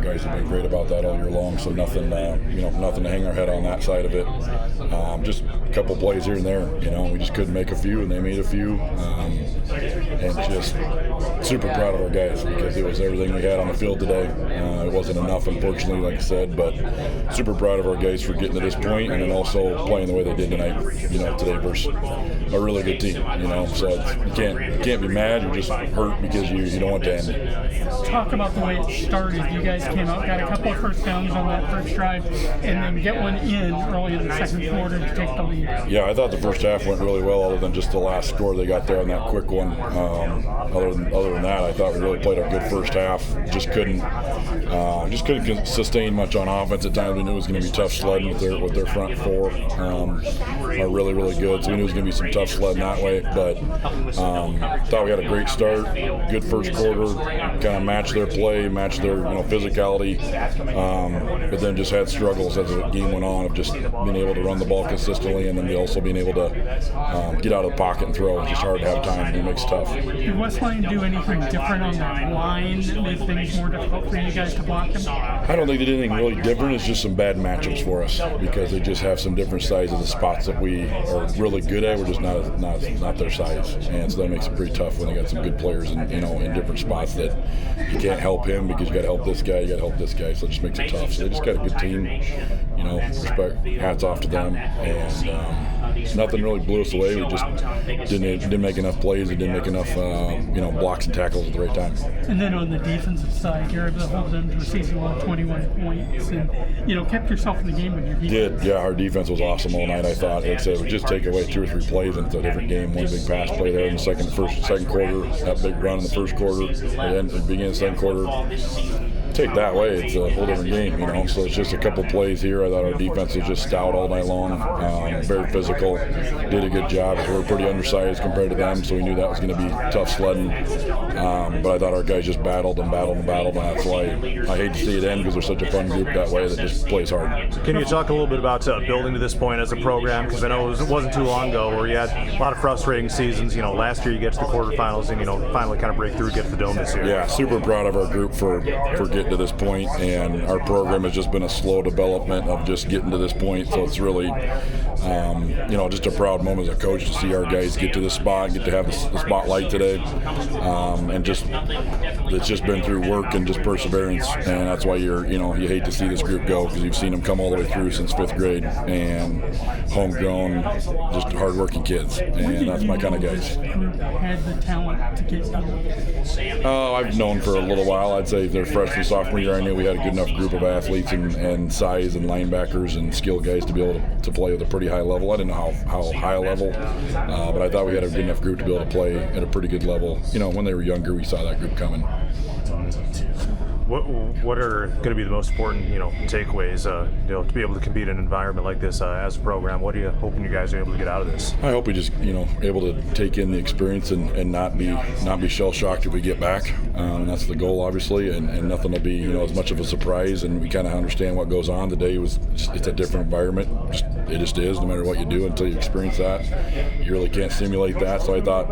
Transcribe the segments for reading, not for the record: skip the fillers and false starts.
guys have been great about that all year long. So nothing, nothing to hang our head on that side of it. Just a couple plays here and there. We just couldn't make a few, and they made a few. And just super proud of our guys because it was everything we had on the field today. It wasn't enough, unfortunately, like I said, but super proud of our guys for getting to this point and then also playing the way they did tonight. Today versus a really good team. So you can't be mad. You're just hurt because you don't want to end it. Talk about the way it started. You guys came out, got a couple of first downs on that first drive, and then get one in early in the second quarter to take the lead. Yeah, I thought the first half went really well, other than just the last score they got there on that quick one. Other than that, I thought we really played a good first half. Just couldn't sustain much on offense at times. We knew it was going to be tough sledding with their front four. Are really, really good. So we knew it was going to be some tough sledding that way. But thought we had a great start, good first quarter, kind of matched their play, matched their physicality. But then just had struggles as the game went on of just being able to run the ball consistently, and then also being able to get out of the pocket and throw. It's just hard to have time. It makes it tough. Did West Lyon do anything different on that line that made things more difficult for you guys to block him? I don't think they did anything really different. It's just some bad matchups for us because they just have some different sizes of spots that we are really good at. We're just not their size, and so that makes it pretty tough when they got some good players in different spots that you can't help him because you got to help this guy, you got to help this guy. So it just makes it tough. So they just got a good team. Respect, hats off to them, and nothing really blew us away. We just didn't make enough plays and didn't make enough blocks and tackles at the right time. And then on the defensive side, you're able to hold them to a season-long 21 points, and kept yourself in the game with your defense. Yeah, our defense was awesome all night. I thought, like I said, we just take away 2 or 3 plays and it's a different game. One big pass play there in the second quarter, that big run in the first quarter, and then at the beginning of the second quarter. Take that way, it's a whole different game, So it's just a couple plays here. I thought our defense was just stout all night long, very physical, did a good job. We were pretty undersized compared to them, so we knew that was going to be tough sledding. But I thought our guys just battled, and that's why I hate to see it end because they're such a fun group that way that just plays hard. Can you talk a little bit about building to this point as a program? Because I know it wasn't too long ago where you had a lot of frustrating seasons. Last year you get to the quarterfinals and finally kind of break through, get to the dome this year. Yeah, super proud of our group for getting to this point, and our program has just been a slow development of just getting to this point. So it's really, just a proud moment as a coach to see our guys get to this spot, get to have the spotlight today, and it's just been through work and just perseverance, and that's why you hate to see this group go because you've seen them come all the way through since 5th grade and homegrown, just hardworking kids, and that's my kind of guys. Had the talent to get here? I've known for a little while. I'd say their freshman, sophomore year, I knew we had a good enough group of athletes and size and linebackers and skill guys to be able to play at a pretty high level. I didn't know how high a level, but I thought we had a good enough group to be able to play at a pretty good level. When they were younger, we saw that group coming. What are going to be the most important, takeaways, to be able to compete in an environment like this as a program? What are you hoping you guys are able to get out of this? I hope we just, able to take in the experience and not be shell-shocked if we get back. That's the goal, obviously, and nothing will be, as much of a surprise. And we kind of understand what goes on. Today it's a different environment. It just is, no matter what you do until you experience that. You really can't simulate that. So I thought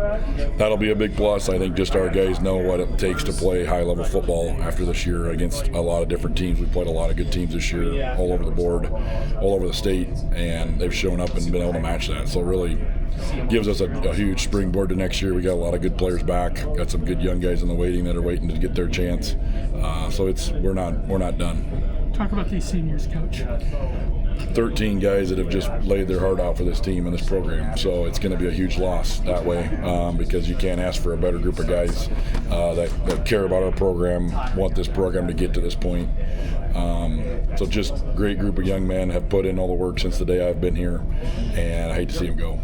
that'll be a big plus. I think just our guys know what it takes to play high-level football after this year against a lot of different teams. We played a lot of good teams this year, all over the board, all over the state, and they've shown up and been able to match that. So really gives us a huge springboard to next year. We got a lot of good players back, got some good young guys in the waiting that are waiting to get their chance. So we're not done. Talk about these seniors, Coach. 13 guys that have just laid their heart out for this team and this program. So it's going to be a huge loss that way because you can't ask for a better group of guys that care about our program, want this program to get to this point. So just great group of young men have put in all the work since the day I've been here, and I hate to see them go.